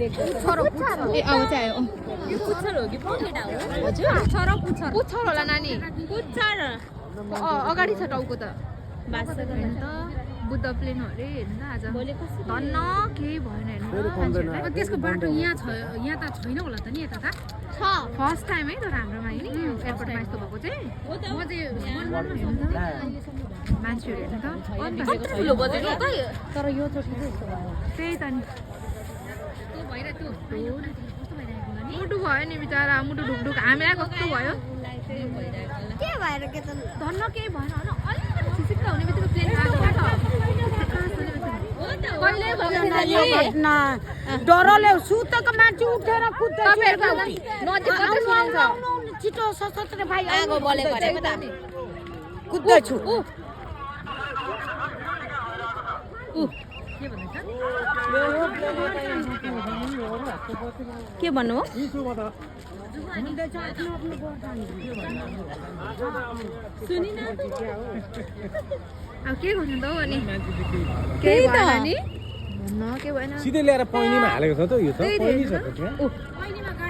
ए आउँछ आयो यो पुच्छर हो कि पखेटा हो हजुर पुच्छर पुच्छर पुच्छर होला नानी पुच्छर अगाडि छ टाउको त बास हेर्नु त बुद्ध प्लेन हो अरे हेर्नु त आज धन्न केही भएन हेर्नु त्यसको बाटो यहाँ छ यहाँ त छैन होला त नि यता त छ फर्स्ट टाइम है तर हाम्रोमा नि एयरपोर्टमा यस्तो भएको चाहिँ म चाहिँ मान्छेहरू हेर्नु त अन्त ठुलो बजेको त तर यो चोटि चाहिँ यस्तो भयो त्यही त नि त्यो भएर त्यो कस्तो भइरहेको होला नि मुटु भयो नि बिचरा मुटु ढुकढुक हामीलाई कस्तो भयो के भएर के त धन्न केही भएन होइन अलिकति छिसिक्क हुने बित्तिकै प्लेन डरले सुतेको मान्छे उठेर कुद्दै छिटो सशस्त्र भाइ आगो बले गरेको त हामी कुद्दैछु के भन्नु हो अब के गर्नु त हो अनि केही त नि भन्न के भएन सिधै ल्याएर पैनीमा हालेको छ त यो त पैनी छ त त्यहाँ